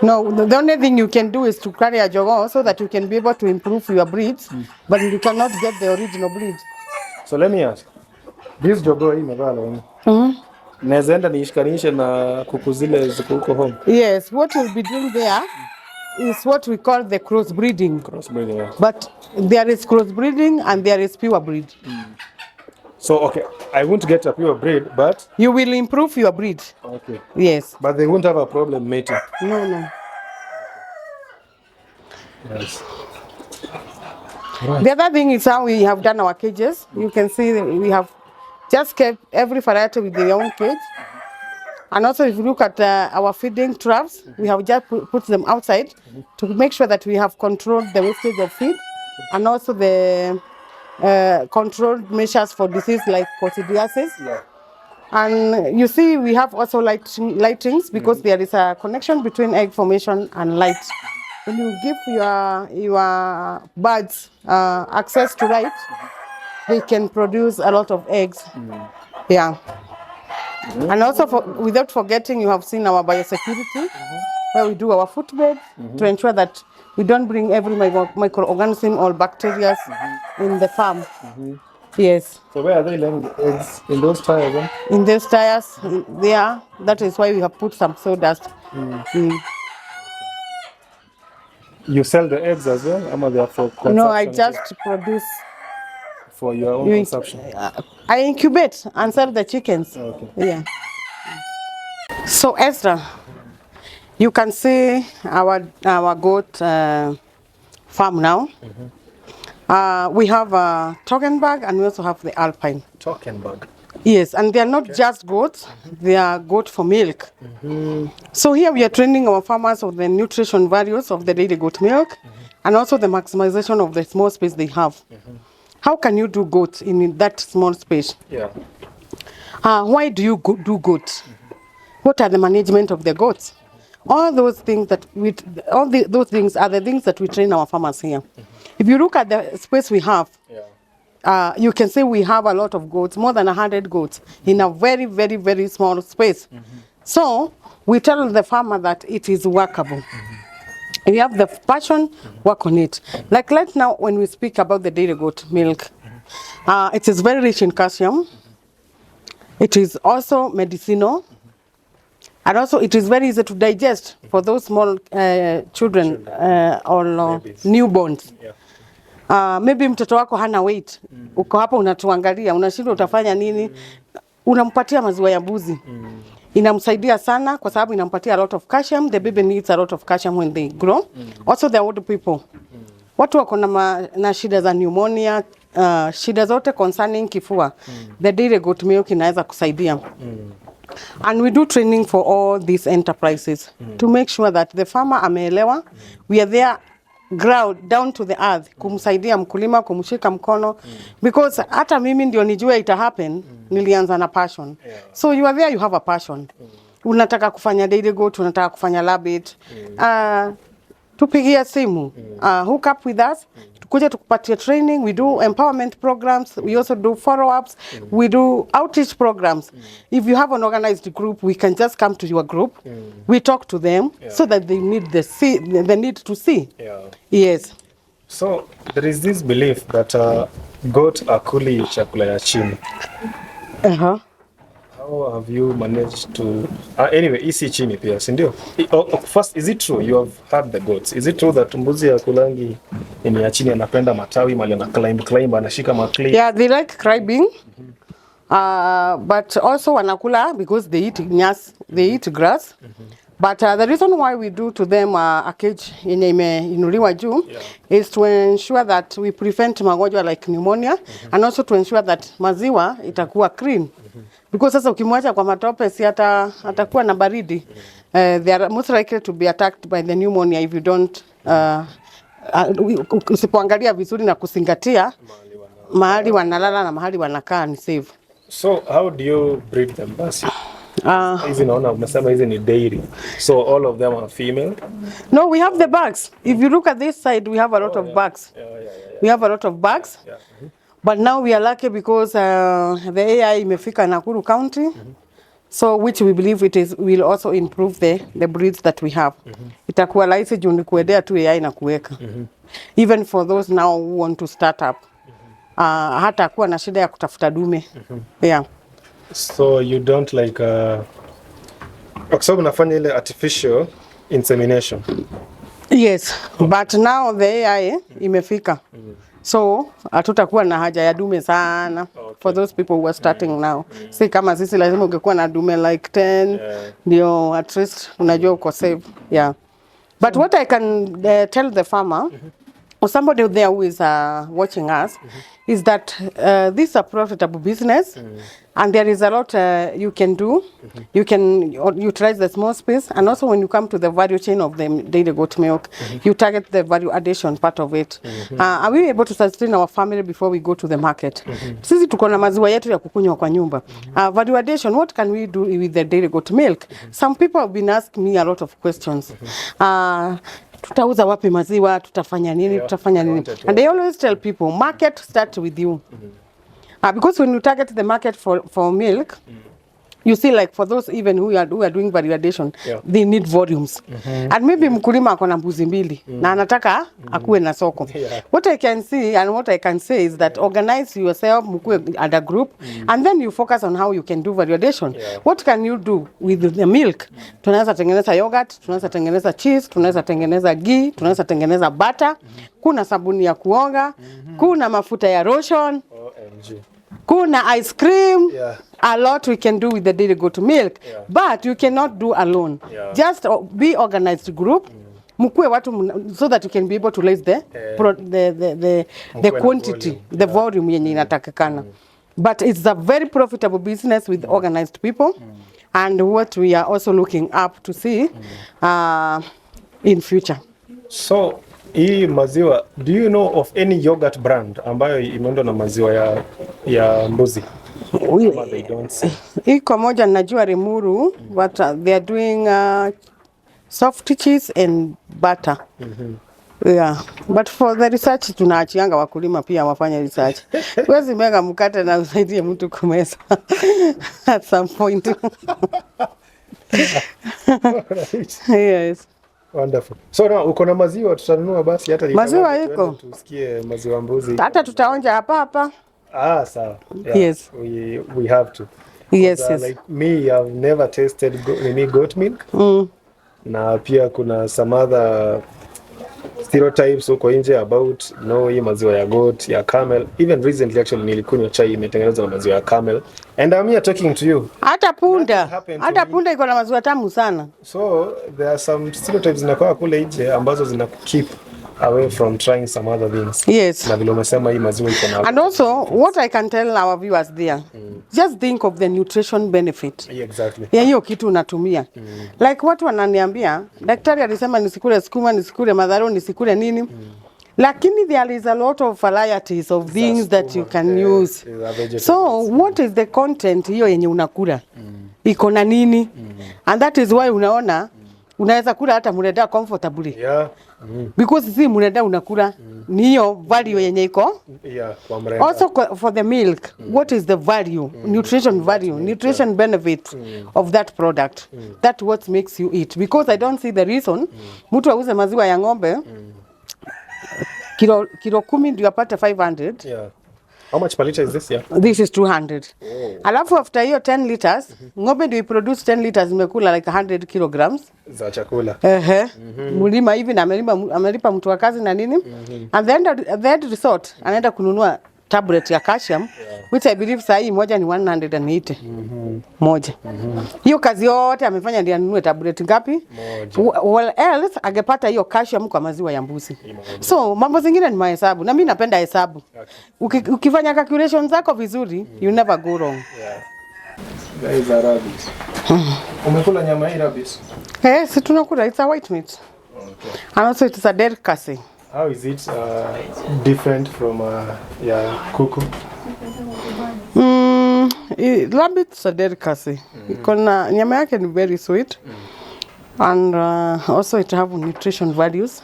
No, the only thing you can do is to carry a jogoo so that you can be able to improve your breeds, but you cannot get the original breed. So let me ask. This jogoo hii imevaa leo. Naweza enda niishikanishe na kuku zile ziko huko home. Yes, what we'll be doing there is what we call the crossbreeding. Crossbreeding, yeah. But there is crossbreeding and there is pure breed. So, okay, I won't get a pure breed, but... You will improve your breed. Okay. Yes. But they won't have a problem mating. No, no. Yes. Right. The other thing is how we have done our cages. You can see we have just kept every variety with their own cage. And also if you look at our feeding traps, we have just put them outside to make sure that we have controlled the wastage of feed and also the controlled measures for disease like coccidiosis. Yeah. And you see we have also lightings because there is a connection between egg formation and light. When you give your birds access to light, they can produce a lot of eggs. Yeah. And also, without forgetting, you have seen our biosecurity, where we do our footbed to ensure that we don't bring every microorganism or bacteria in the farm. Yes. So where are they laying the eggs? In those tires? Then? In those tires, there. That is why we have put some sawdust. You sell the eggs as well? Or they are for consumption? No, I just produce. For your own consumption? I incubate and sell the chickens. Okay. Yeah. So Ezra, you can see our goat farm now. We have a Toggenburg and we also have the Alpine. Toggenburg. Yes, and they are not just goats, they are goat for milk. So here we are training our farmers of the nutrition values of the daily goat milk and also the maximization of the small space they have. How can you do goat in that small space? Yeah. Why do you do goat? What are the management of the goats? All those things that those things are the things that we train our farmers here. If you look at the space we have, you can see we have a lot of goats, more than 100 goats in a very, very, very small space. So we tell the farmer that it is workable. If you have the passion, work on it. Like right now, when we speak about the dairy goat milk, it is very rich in calcium. It is also medicinal. And also it is very easy to digest for those small children or newborns. Maybe mtoto wako hana weight. Uko hapa unatuangalia, unashindwa utafanya nini? Unampatia maziwa ya mbuzi. Inamsaidia sana kwa sababu inampatia a lot of calcium. The baby needs a lot of calcium when they grow. Also the old people. Watu wako na shida za pneumonia, shida zote concerning kifua. The dairy goat milk inaweza kusaidia. And we do training for all these enterprises to make sure that the farmer ameelewa. We are there ground down to the earth kumsaidia mkulima, kumshika mkono because hata mimi ndio nijue ita happen, nilianza na passion. So you are there, you have a passion. Unataka kufanya dairy goat, unataka kufanya rabbit. Tupigie simu, hook up with us, tukuje tukupatie training. We do empowerment programs, we also do follow-ups, we do outreach programs. If you have an organized group, we can just come to your group, we talk to them so that they need the need to see. Yes. So there is this belief that goat akuli chakula ya chini. How have you managed to anyway isi chini pia si ndio? First, is it true you have had the goats? Is it true that mbuzi ya kulangi ni ya chini anapenda matawi mali ana climb anashika makli? Yeah, they like climbing. But also wanakula because they eat nyasi, they eat grass. But the reason why we do to them a cage yenye imeinuliwa juu is to ensure that we prevent magonjwa like pneumonia and also to ensure that maziwa itakuwa clean. Because sasa ukimwacha kwa matope si atakuwa na baridi. They are most likely to be attacked by the pneumonia if you don't usipoangalia vizuri na kuzingatia mahali wanalala na mahali wanakaa ni safe. So how do you breed them basi? Hizi naona umesema hizi ni dairy. So all of them are female? No, we have the bags. If you look at this side, we have a lot of bags. We have a lot of bags. But now we are lucky because the AI imefika Nakuru County. So which we believe will also improve the breeds that we have. Itakuwa rahisi juu ni kuendea tu AI na kuweka. Even for those now who want to start up. Hata kuwa na shida ya kutafuta dume. Yeah. So you don't like kwa sababu nafanya ile artificial insemination. Yes, but now the AI imefika. So hatutakuwa na haja ya dume sana for those people who are starting now. Si kama sisi lazima ungekuwa na dume like 10 ndio at least unajua uko safe. Yeah. But what I can tell the farmer or somebody there who is watching us is that this is a profitable business and there is a lot you can do. You can utilize the small space, and also when you come to the value chain of the daily goat milk, you target the value addition part of it. Are we able to sustain our family before we go to the market? Sisi tuko na maziwa yetu ya kukunywa kwa nyumba. Value addition, what can we do with the daily goat milk? Some people have been asking me a lot of questions. Tutauza wapi maziwa, tutafanya nini, tutafanya nini. And I always tell people, market starts with you. Because when you target the market for milk, you see, like for those even who are doing variation, they need volumes. And maybe mkulima ako na mbuzi mbili na anataka akuwe na soko. What I can see and what I can say is that organize yourself, mkuwe at a group, and then you focus on how you can do variation. What can you do with the milk? Tunaweza tengeneza yogurt, tunaweza tengeneza cheese, tunaweza tengeneza ghee, tunaweza tengeneza butter, kuna sabuni ya kuoga, kuna mafuta ya lotion, kuna ice cream. A lot we can do with the daily goat milk, but you cannot do alone. Just be organized group, mkue watu so that you can be able to raise the quantity, the volume yenye inatakikana. But it's a very profitable business with organized people, and what we are also looking up to see in future. So hii maziwa, do you know of any yogurt brand ambayo imeundwa na maziwa ya mbuzi? They don't say. Iko moja najua Rimuru, but they are doing soft cheese and butter. Yeah, but for the research tunaachianga wakulima pia wafanye research. Huwezi mega mkate na usaidie mtu kumeza at some point. Yes. Wonderful. So now uko na maziwa tutanunua basi hata maziwa iko. Tusikie maziwa mbuzi. Hata tutaonja hapa. Sawa. Yeah, yes. We have to. Yes. Like me, I've never tasted goat milk. Na pia kuna some other stereotypes huko nje about hii maziwa ya goat, ya camel. Even recently actually nilikunywa chai imetengenezwa na maziwa ya camel. And I'm here talking to you. Hata punda iko na maziwa tamu sana. So there are some stereotypes zinakuwa kule nje ambazo zinakukeep away from trying some other things. Yes. Na vile umesema hii maziwa iko na. And also what I can tell our viewers there, just think of the nutrition benefit. Exactly. Ya hiyo kitu unatumia. Like watu wananiambia, daktari alisema nisikule sukuma, nisikule madharo, nisikule nini. Lakini there is a lot of varieties of things that you can use. So what is the content hiyo yenye unakula? Iko na nini? And that is why unaona unaweza kula hata mrenda comfortably. Because si mrenda unakula ni hiyo value yenye iko. Also for the milk, what is the value, nutrition benefit of that product? That what makes you eat. Because I don't see the reason mtu auze maziwa ya ng'ombe kilo 10 ndio apate 500. How much per liter is this? This is 200. Alafu after hiyo 10 liters, ng'ombe ndio produce 10 liters imekula like 100 kilograms za chakula. Mulima hivi na amelipa mtu wa kazi na nini? And then the end resort anaenda kununua tablet ya calcium, which I believe saa hii moja ni 180. Moja. Hiyo kazi yote amefanya ndio anunue tablet ngapi? Well else angepata hiyo calcium kwa maziwa ya mbuzi. So mambo zingine ni mahesabu na mimi napenda hesabu. Ukifanya calculations zako vizuri, you never go wrong. Guys are rabbits. Umekula nyama hii rabbits? Si tunakula, it's a white meat. And also it's a delicacy. How is it different from kuku? Rabbit's a delicacy. Ikona nyama yake ni very sweet. And also it have nutrition values.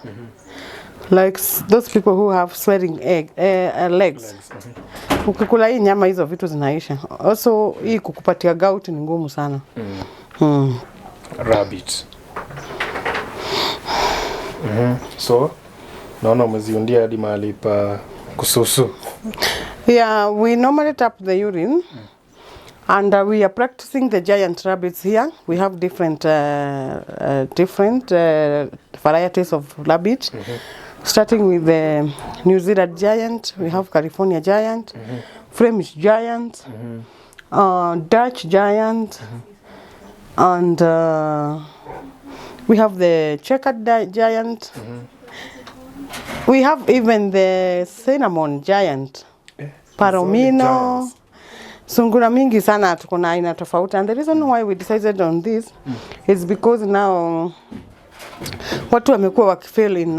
Like those people who have swelling legs. Ukikula hii nyama hizo vitu zinaisha. Also hii kukupatia gout ni ngumu sana. Rabbit. So naona umeziundia hadi mahali pa kususu. Yeah, we normally tap the urine. And we are practicing the giant rabbits here. We have different varieties of rabbit. Starting with the New Zealand giant, we have California giant, Flemish giant, Dutch giant, and we have the checkered giant. We have even the cinnamon giant, Palomino. Sungura mingi sana tuko na aina tofauti, and the reason why we decided on this is because now watu wamekuwa wakifail in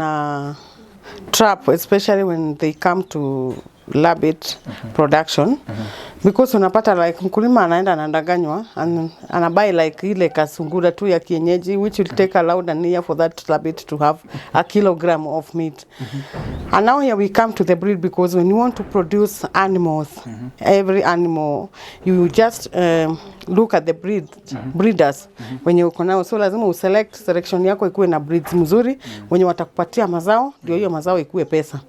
trap, especially when they come to rabbit production, because unapata like mkulima anaenda anadanganywa and anabuy like ile kasungura tu ya kienyeji, which will take a loud and near for that rabbit to have a kilogram of meat. And now here we come to the breed, because when you want to produce animals, every animal, you just look at the breeders wenye uko nao. So lazima selection yako ikuwe na breeds mzuri wenye watakupatia mazao, ndio hiyo mazao ikuwe pesa.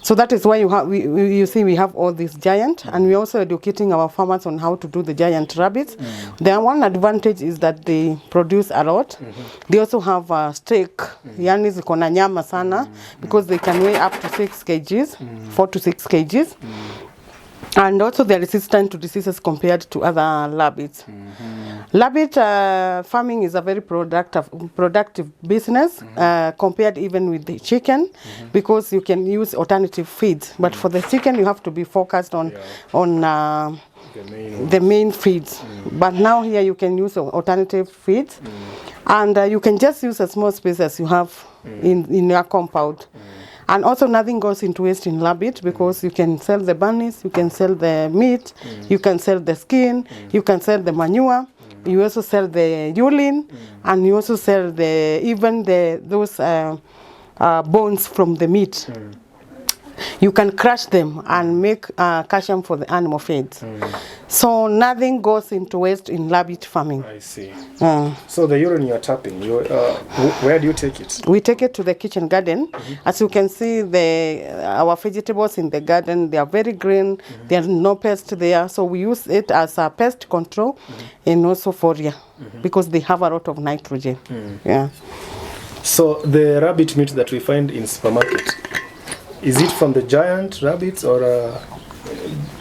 So that is why you see we have all these giant, and we also educating our farmers on how to do the giant rabbits. The one advantage is that they produce a lot. They also have a steak, yani ziko na nyama sana, because they can weigh up to 6 kgs, 4 to 6 kgs. And also they are resistant to diseases compared to other rabbits. Rabbit farming is a very productive business, compared even with the chicken, because you can use alternative feeds. But for the chicken, you have to be focused on the main feeds. But now here you can use alternative feeds, and you can just use a small space as you have in your compound. And also nothing goes into waste in rabbit, because you can sell the bunnies, you can sell the meat, you can sell the skin, you can sell the manure, you also sell the urine, and you also sell those bones from the meat. You can crush them and make calcium for the animal feeds. So nothing goes into waste in rabbit farming. I see. So the urine you are tapping, where do you take it? We take it to the kitchen garden. As you can see, our vegetables in the garden, they are very green. There are no pests there. So we use it as a pest control and also foliar, because they have a lot of nitrogen. Yeah. So the rabbit meat that we find in supermarket, is it from the giant rabbits or the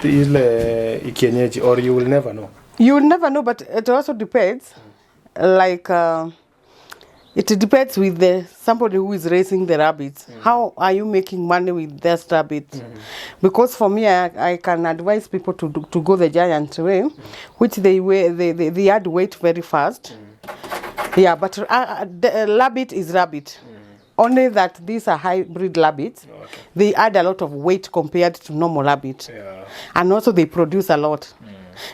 kienyeji, or you will never know? You will never know, but it also depends. Like it depends with somebody who is raising the rabbits. How are you making money with this rabbit? Because for me, I can advise people to go the giant way, which they add weight very fast. Yeah, but the rabbit is rabbit. Only that these are hybrid rabbits. They add a lot of weight compared to normal rabbit. And also they produce a lot,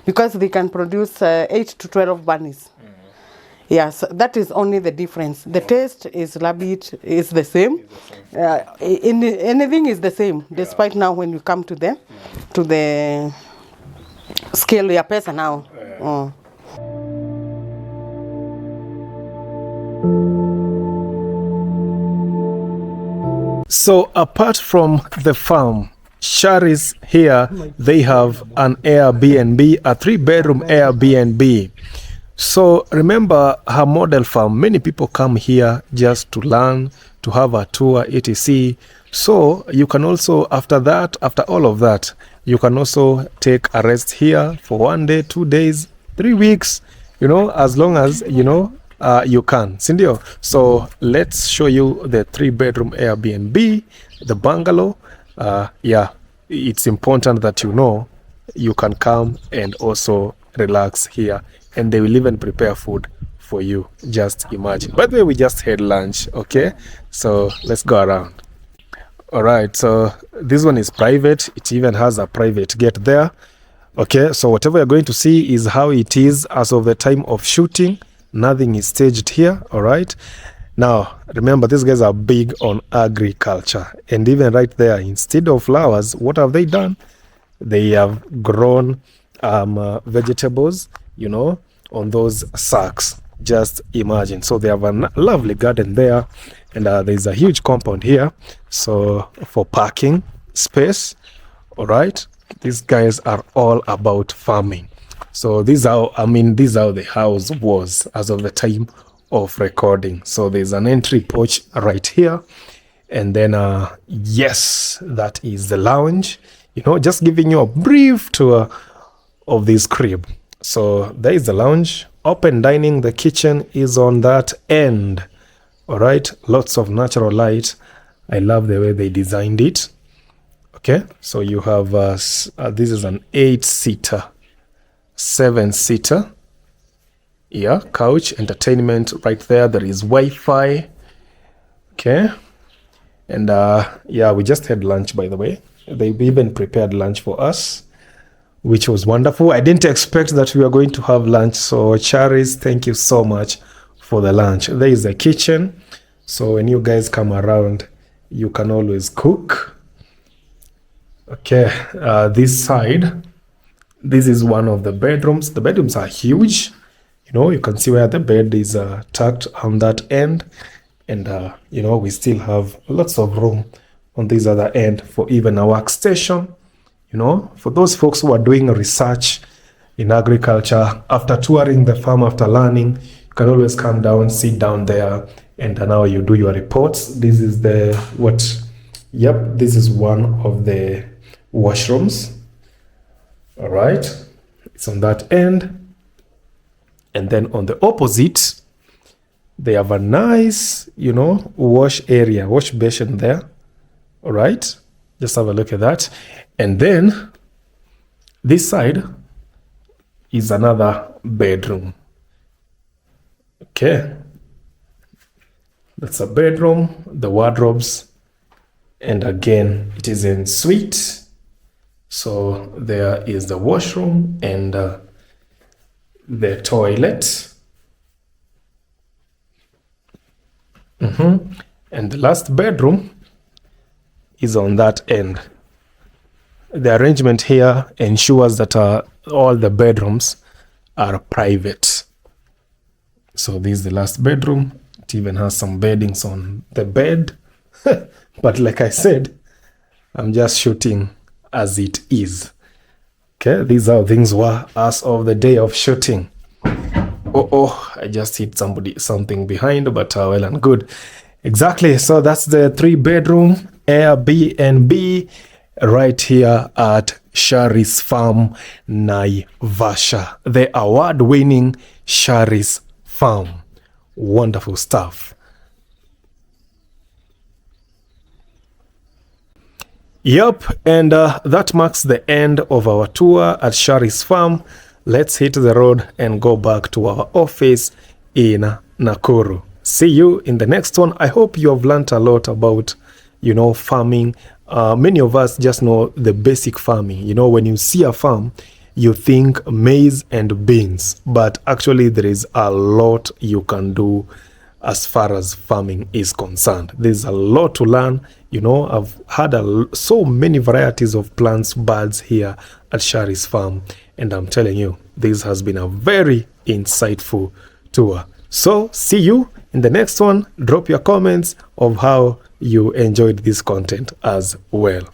because they can produce 8 to 12 bunnies. Yes, that is only the difference. The taste is rabbit is the same. Anything is the same, despite now when you come to the scale ya pesa now. So apart from the farm, Charis here, they have an Airbnb, a 3-bedroom Airbnb. So remember her model farm, many people come here just to learn, to have a tour, etc. So you can also, after all of that, you can also take a rest here for 1 day, 2 days, 3 weeks, as long as, you can. Sindio? So let's show you the 3-bedroom Airbnb, the bungalow. It's important that you can come and also relax here, and they will even prepare food for you. Just imagine. By the way, we just had lunch, okay? So let's go around. All right, so this one is private. It even has a private gate there. Okay, so whatever you're going to see is how it is as of the time of shooting. Nothing is staged here, all right? Now, remember, these guys are big on agriculture. And even right there, instead of flowers, what have they done? They have grown vegetables, you know, on those sacks. Just imagine. So they have a lovely garden there. And there's a huge compound here. So for parking space, all right? These guys are all about farming. So this is how the house was as of the time of recording. So there's an entry porch right here. And then, yes, that is the lounge. You know, just giving you a brief tour of this crib. So there is the lounge. Open dining, the kitchen is on that end. All right, lots of natural light. I love the way they designed it. Okay, so you have, this is an 8-seater, 7-seater. Yeah, couch, entertainment right there. There is Wi-Fi. Okay. And yeah, we just had lunch, by the way. They even prepared lunch for us, which was wonderful. I didn't expect that we were going to have lunch. So Charis, thank you so much for the lunch. There is a kitchen. So when you guys come around, you can always cook. Okay, this side, this is one of the bedrooms. The bedrooms are huge. You know, you can see where the bed is tucked on that end. And, you know, we still have lots of room on this other end for even a workstation. You know, for those folks who are doing research in agriculture, after touring the farm, after learning, you can always come down, sit down there, and now you do your reports. This is this is one of the washrooms. All right, it's on that end. And then on the opposite, they have a nice, you know, wash area, wash basin there. All right, just have a look at that. And then this side is another bedroom. Okay, that's a bedroom, the wardrobes, and again, it is en suite. So there is the washroom and the toilet. And the last bedroom is on that end. The arrangement here ensures that all the bedrooms are private. So this is the last bedroom. It even has some beddings on the bed. But like I said, I'm just shooting as it is. Okay, these are how things were as of the day of shooting. Oh, I just hit something behind, but well and good. Exactly, so that's the 3-bedroom Airbnb right here at Charis Farm, Naivasha. The award-winning Charis Farm. Wonderful stuff. Yep, and that marks the end of our tour at Charis Farm. Let's hit the road and go back to our office in Nakuru. See you in the next one. I hope you have learned a lot about, you know, farming. Many of us just know the basic farming. You know, when you see a farm, you think maize and beans, but actually there is a lot you can do as far as farming is concerned. There's a lot to learn. You know, I've had so many varieties of plants, birds here at Charis Farm, and I'm telling you, this has been a very insightful tour. So see you in the next one. Drop your comments of how you enjoyed this content as well.